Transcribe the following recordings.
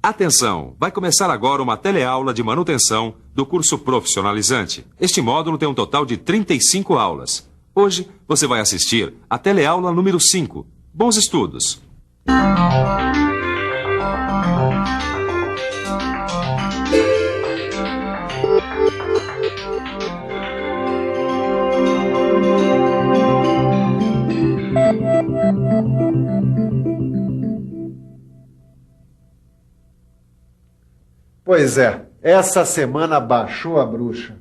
Atenção! Vai começar agora uma teleaula de manutenção do curso profissionalizante. Este módulo tem um total de 35 aulas. Hoje você vai assistir a teleaula número 5. Bons estudos! Pois é, essa semana baixou a bruxa.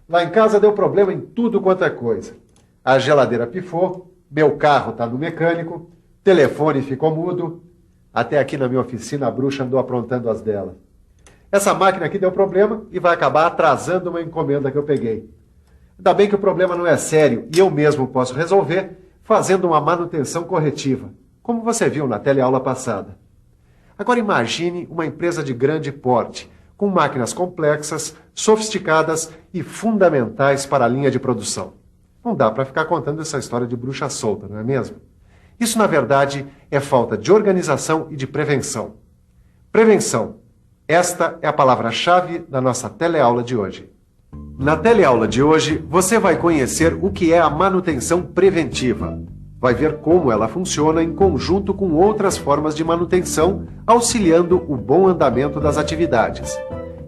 Lá em casa deu problema em tudo quanto é coisa. A geladeira pifou, meu carro tá no mecânico, telefone ficou mudo. Até aqui na minha oficina a bruxa andou aprontando as dela. Essa máquina aqui deu problema e vai acabar atrasando uma encomenda que eu peguei. Ainda bem que o problema não é sério e eu mesmo posso resolver fazendo uma manutenção corretiva, como você viu na teleaula passada. Agora imagine uma empresa de grande porte, com máquinas complexas, sofisticadas e fundamentais para a linha de produção. Não dá para ficar contando essa história de bruxa solta, não é mesmo? Isso, na verdade, é falta de organização e de prevenção. Prevenção. Esta é a palavra-chave da nossa teleaula de hoje. Na teleaula de hoje, você vai conhecer o que é a manutenção preventiva. Vai ver como ela funciona em conjunto com outras formas de manutenção, auxiliando o bom andamento das atividades.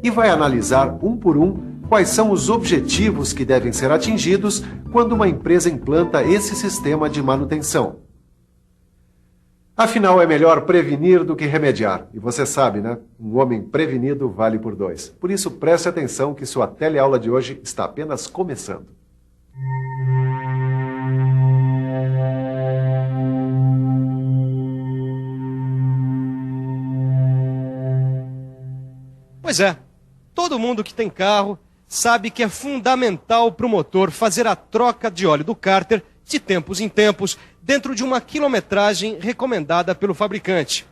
E vai analisar, um por um, quais são os objetivos que devem ser atingidos quando uma empresa implanta esse sistema de manutenção. Afinal, é melhor prevenir do que remediar. E você sabe, né? Um homem prevenido vale por 2. Por isso, preste atenção que sua teleaula de hoje está apenas começando. Pois é, todo mundo que tem carro sabe que é fundamental para o motor fazer a troca de óleo do cárter de tempos em tempos, dentro de uma quilometragem recomendada pelo fabricante.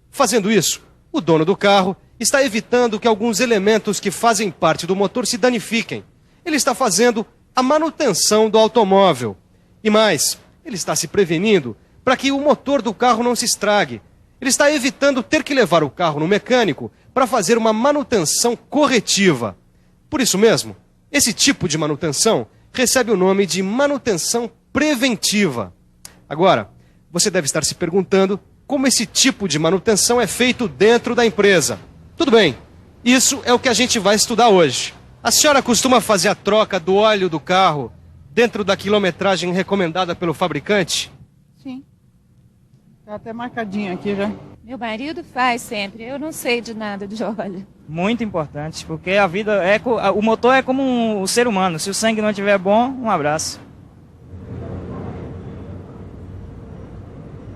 Fazendo isso, o dono do carro está evitando que alguns elementos que fazem parte do motor se danifiquem. Ele está fazendo a manutenção do automóvel. E mais, ele está se prevenindo para que o motor do carro não se estrague. Ele está evitando ter que levar o carro no mecânico para fazer uma manutenção corretiva. Por isso mesmo, esse tipo de manutenção recebe o nome de manutenção preventiva. Agora, você deve estar se perguntando como esse tipo de manutenção é feito dentro da empresa. Tudo bem, isso é o que a gente vai estudar hoje. A senhora costuma fazer a troca do óleo do carro dentro da quilometragem recomendada pelo fabricante? Sim. Tá até marcadinho aqui já. Meu marido faz sempre, eu não sei de nada de óleo. Muito importante, porque a vida o motor é como um ser humano. Se o sangue não estiver bom, um abraço.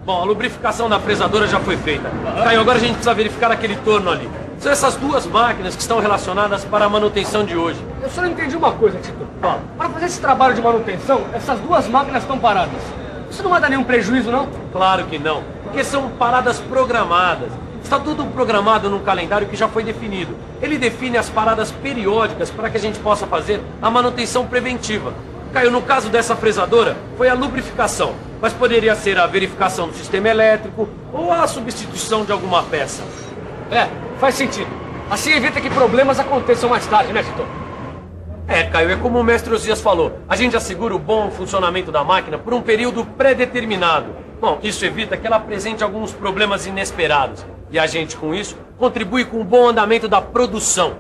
Bom, a lubrificação da fresadora já foi feita. Caio, agora a gente precisa verificar aquele torno ali. São essas duas máquinas que estão relacionadas para a manutenção de hoje. Eu só não entendi uma coisa, Tito. Para fazer esse trabalho de manutenção, essas duas máquinas estão paradas. Isso não vai dar nenhum prejuízo, não? Claro que não, porque são paradas programadas. Está tudo programado num calendário que já foi definido. Ele define as paradas periódicas para que a gente possa fazer a manutenção preventiva. Caio, no caso dessa fresadora, foi a lubrificação, mas poderia ser a verificação do sistema elétrico ou a substituição de alguma peça. É, faz sentido. Assim evita que problemas aconteçam mais tarde, né, Tito? Caio, é como o mestre Osias falou, a gente assegura o bom funcionamento da máquina por um período pré-determinado. Bom, isso evita que ela apresente alguns problemas inesperados. E a gente, com isso, contribui com o bom andamento da produção.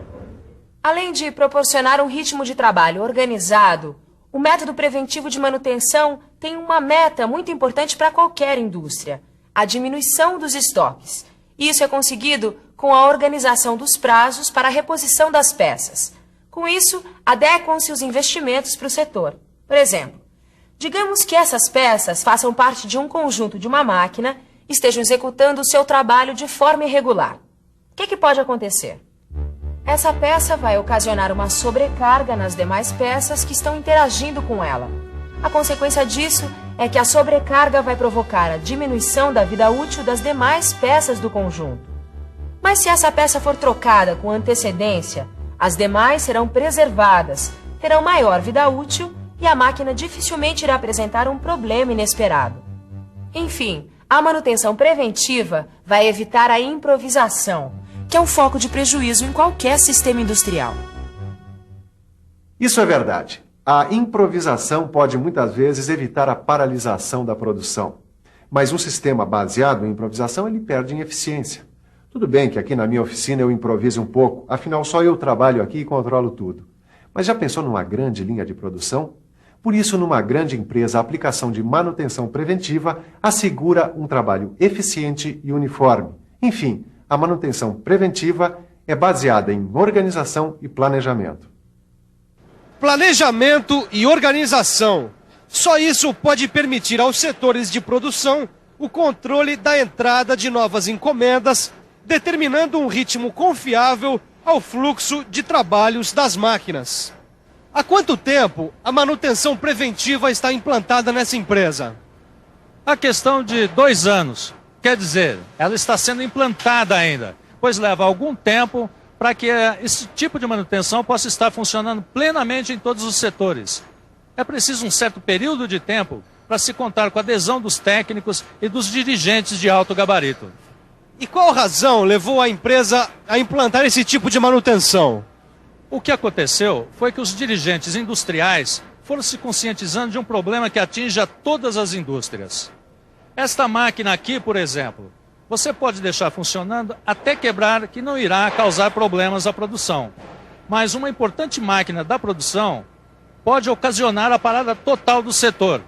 Além de proporcionar um ritmo de trabalho organizado, o método preventivo de manutenção tem uma meta muito importante para qualquer indústria: a diminuição dos estoques. Isso é conseguido com a organização dos prazos para a reposição das peças. Com isso, adequam-se os investimentos para o setor. Por exemplo, digamos que essas peças façam parte de um conjunto de uma máquina e estejam executando o seu trabalho de forma irregular. O que pode acontecer? Essa peça vai ocasionar uma sobrecarga nas demais peças que estão interagindo com ela. A consequência disso é que a sobrecarga vai provocar a diminuição da vida útil das demais peças do conjunto. Mas se essa peça for trocada com antecedência, as demais serão preservadas, terão maior vida útil e a máquina dificilmente irá apresentar um problema inesperado. Enfim, a manutenção preventiva vai evitar a improvisação, que é um foco de prejuízo em qualquer sistema industrial. Isso é verdade. A improvisação pode muitas vezes evitar a paralisação da produção. Mas um sistema baseado em improvisação, ele perde em eficiência. Tudo bem que aqui na minha oficina eu improviso um pouco, afinal só eu trabalho aqui e controlo tudo. Mas já pensou numa grande linha de produção? Por isso, numa grande empresa, a aplicação de manutenção preventiva assegura um trabalho eficiente e uniforme. Enfim, a manutenção preventiva é baseada em organização e planejamento. Planejamento e organização. Só isso pode permitir aos setores de produção o controle da entrada de novas encomendas, determinando um ritmo confiável ao fluxo de trabalhos das máquinas. Há quanto tempo a manutenção preventiva está implantada nessa empresa? A questão de 2 anos. Quer dizer, ela está sendo implantada ainda, pois leva algum tempo para que esse tipo de manutenção possa estar funcionando plenamente em todos os setores. É preciso um certo período de tempo para se contar com a adesão dos técnicos e dos dirigentes de alto gabarito. E qual razão levou a empresa a implantar esse tipo de manutenção? O que aconteceu foi que os dirigentes industriais foram se conscientizando de um problema que atinge a todas as indústrias. Esta máquina aqui, por exemplo, você pode deixar funcionando até quebrar, que não irá causar problemas à produção. Mas uma importante máquina da produção pode ocasionar a parada total do setor.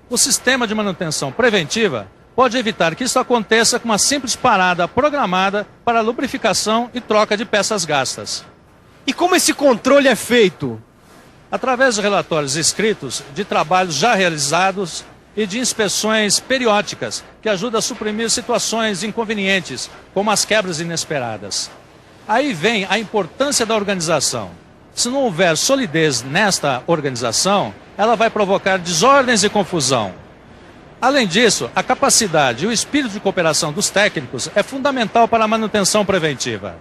O sistema de manutenção preventiva pode evitar que isso aconteça com uma simples parada programada para lubrificação e troca de peças gastas. E como esse controle é feito? Através de relatórios escritos de trabalhos já realizados e de inspeções periódicas, que ajudam a suprimir situações inconvenientes, como as quebras inesperadas. Aí vem a importância da organização. Se não houver solidez nesta organização, ela vai provocar desordens e confusão. Além disso, a capacidade e o espírito de cooperação dos técnicos é fundamental para a manutenção preventiva.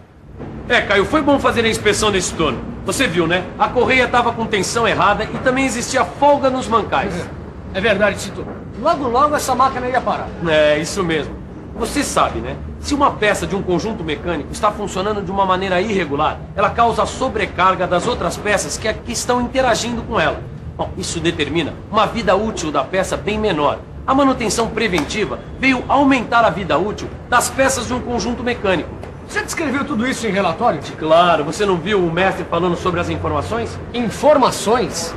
Caio, foi bom fazer a inspeção nesse turno. Você viu, né? A correia estava com tensão errada e também existia folga nos mancais. É verdade, Tito. Logo, logo essa máquina ia parar. É, isso mesmo. Você sabe, né? Se uma peça de um conjunto mecânico está funcionando de uma maneira irregular, ela causa sobrecarga das outras peças que estão interagindo com ela. Bom, isso determina uma vida útil da peça bem menor. A manutenção preventiva veio aumentar a vida útil das peças de um conjunto mecânico. Você descreveu tudo isso em relatório? Claro, você não viu o mestre falando sobre as informações? Informações?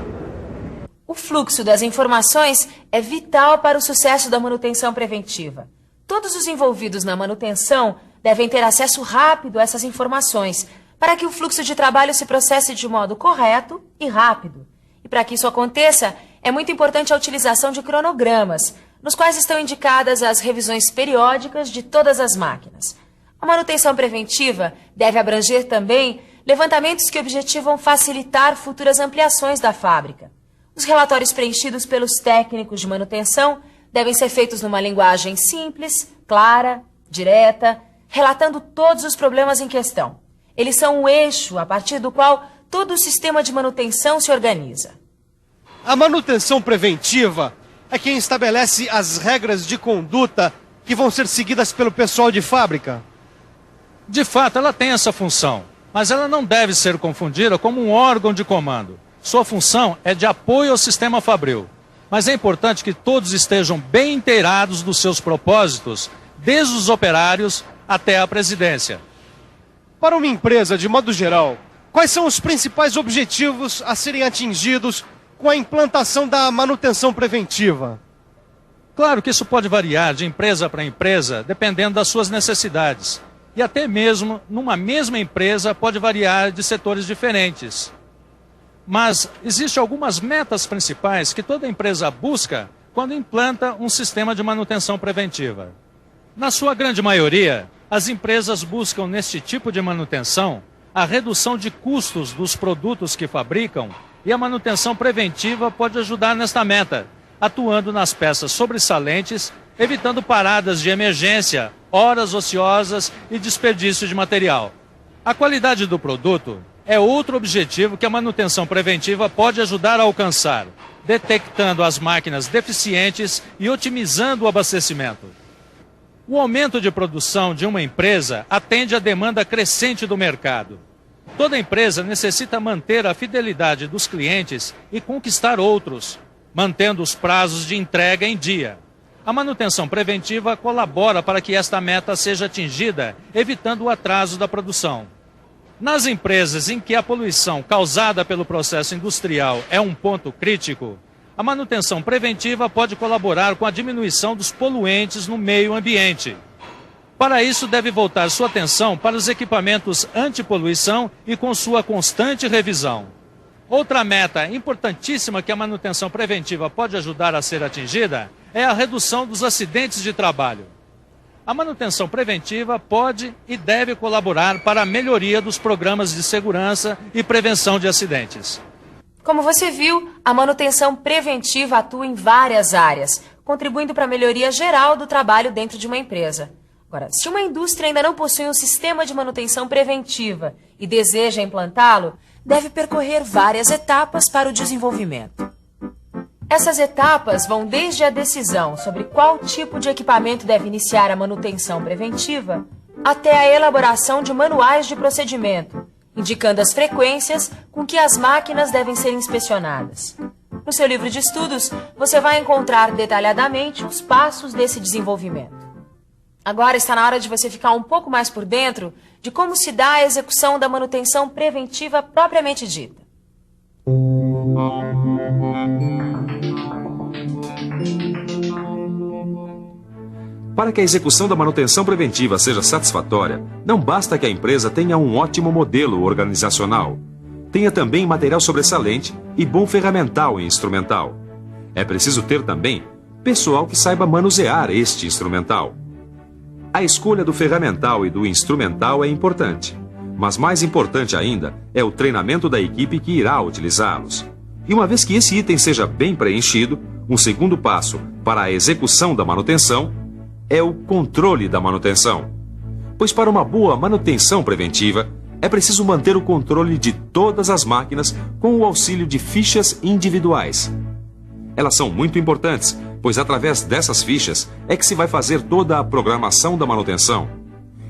O fluxo das informações é vital para o sucesso da manutenção preventiva. Todos os envolvidos na manutenção devem ter acesso rápido a essas informações, para que o fluxo de trabalho se processe de modo correto e rápido. E para que isso aconteça, é muito importante a utilização de cronogramas, nos quais estão indicadas as revisões periódicas de todas as máquinas. A manutenção preventiva deve abranger também levantamentos que objetivam facilitar futuras ampliações da fábrica. Os relatórios preenchidos pelos técnicos de manutenção devem ser feitos numa linguagem simples, clara, direta, relatando todos os problemas em questão. Eles são o eixo a partir do qual todo o sistema de manutenção se organiza. A manutenção preventiva é quem estabelece as regras de conduta que vão ser seguidas pelo pessoal de fábrica. De fato, ela tem essa função, mas ela não deve ser confundida como um órgão de comando. Sua função é de apoio ao sistema fabril. Mas é importante que todos estejam bem inteirados dos seus propósitos, desde os operários até a presidência. Para uma empresa, de modo geral, quais são os principais objetivos a serem atingidos com a implantação da manutenção preventiva? Claro que isso pode variar de empresa para empresa, dependendo das suas necessidades. E até mesmo, numa mesma empresa, pode variar de setores diferentes. Mas existem algumas metas principais que toda empresa busca quando implanta um sistema de manutenção preventiva. Na sua grande maioria, as empresas buscam neste tipo de manutenção a redução de custos dos produtos que fabricam, e a manutenção preventiva pode ajudar nesta meta, atuando nas peças sobressalentes, evitando paradas de emergência, horas ociosas e desperdício de material. A qualidade do produto é outro objetivo que a manutenção preventiva pode ajudar a alcançar, detectando as máquinas deficientes e otimizando o abastecimento. O aumento de produção de uma empresa atende à demanda crescente do mercado. Toda empresa necessita manter a fidelidade dos clientes e conquistar outros, mantendo os prazos de entrega em dia. A manutenção preventiva colabora para que esta meta seja atingida, evitando o atraso da produção. Nas empresas em que a poluição causada pelo processo industrial é um ponto crítico, a manutenção preventiva pode colaborar com a diminuição dos poluentes no meio ambiente. Para isso, deve voltar sua atenção para os equipamentos antipoluição e com sua constante revisão. Outra meta importantíssima que a manutenção preventiva pode ajudar a ser atingida é a redução dos acidentes de trabalho. A manutenção preventiva pode e deve colaborar para a melhoria dos programas de segurança e prevenção de acidentes. Como você viu, a manutenção preventiva atua em várias áreas, contribuindo para a melhoria geral do trabalho dentro de uma empresa. Agora, se uma indústria ainda não possui um sistema de manutenção preventiva e deseja implantá-lo, deve percorrer várias etapas para o desenvolvimento. Essas etapas vão desde a decisão sobre qual tipo de equipamento deve iniciar a manutenção preventiva, até a elaboração de manuais de procedimento, indicando as frequências com que as máquinas devem ser inspecionadas. No seu livro de estudos, você vai encontrar detalhadamente os passos desse desenvolvimento. Agora está na hora de você ficar um pouco mais por dentro de como se dá a execução da manutenção preventiva propriamente dita. Para que a execução da manutenção preventiva seja satisfatória, não basta que a empresa tenha um ótimo modelo organizacional. Tenha também material sobressalente e bom ferramental e instrumental. É preciso ter também pessoal que saiba manusear este instrumental. A escolha do ferramental e do instrumental é importante, mas mais importante ainda é o treinamento da equipe que irá utilizá-los. E uma vez que esse item seja bem preenchido, um segundo passo para a execução da manutenção é o controle da manutenção. Pois para uma boa manutenção preventiva, é preciso manter o controle de todas as máquinas com o auxílio de fichas individuais. Elas são muito importantes, pois através dessas fichas é que se vai fazer toda a programação da manutenção.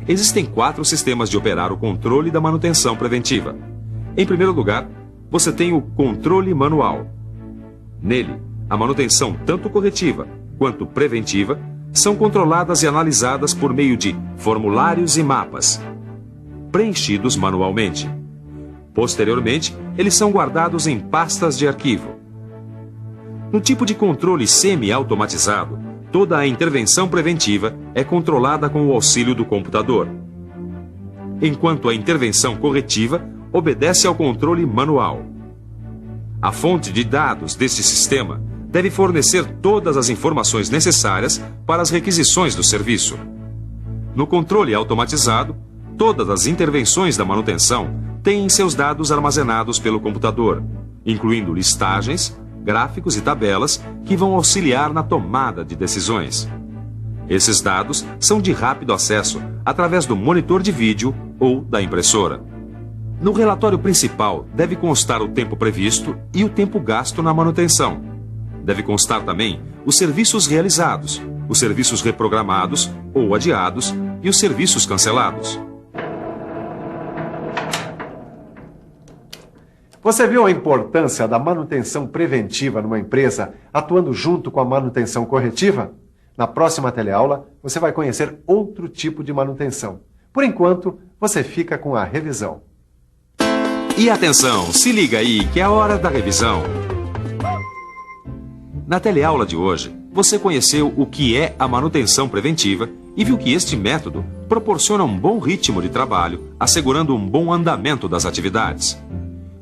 Existem 4 sistemas de operar o controle da manutenção preventiva. Em primeiro lugar, você tem o controle manual. Nele, a manutenção tanto corretiva quanto preventiva são controladas e analisadas por meio de formulários e mapas, preenchidos manualmente. Posteriormente, eles são guardados em pastas de arquivo. No tipo de controle semi-automatizado, toda a intervenção preventiva é controlada com o auxílio do computador, enquanto a intervenção corretiva obedece ao controle manual. A fonte de dados deste sistema deve fornecer todas as informações necessárias para as requisições do serviço. No controle automatizado, todas as intervenções da manutenção têm seus dados armazenados pelo computador, incluindo listagens, gráficos e tabelas que vão auxiliar na tomada de decisões. Esses dados são de rápido acesso através do monitor de vídeo ou da impressora. No relatório principal deve constar o tempo previsto e o tempo gasto na manutenção. Deve constar também os serviços realizados, os serviços reprogramados ou adiados e os serviços cancelados. Você viu a importância da manutenção preventiva numa empresa atuando junto com a manutenção corretiva? Na próxima teleaula, você vai conhecer outro tipo de manutenção. Por enquanto, você fica com a revisão. E atenção, se liga aí que é a hora da revisão. Na teleaula de hoje, você conheceu o que é a manutenção preventiva e viu que este método proporciona um bom ritmo de trabalho, assegurando um bom andamento das atividades.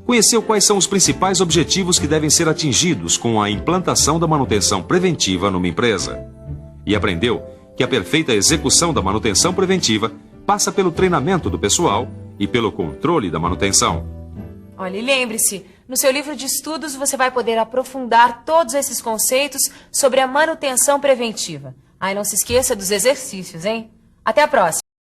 Conheceu quais são os principais objetivos que devem ser atingidos com a implantação da manutenção preventiva numa empresa. E aprendeu que a perfeita execução da manutenção preventiva passa pelo treinamento do pessoal e pelo controle da manutenção. Olha, e lembre-se, no seu livro de estudos você vai poder aprofundar todos esses conceitos sobre a manutenção preventiva. Ah, e não se esqueça dos exercícios, hein? Até a próxima!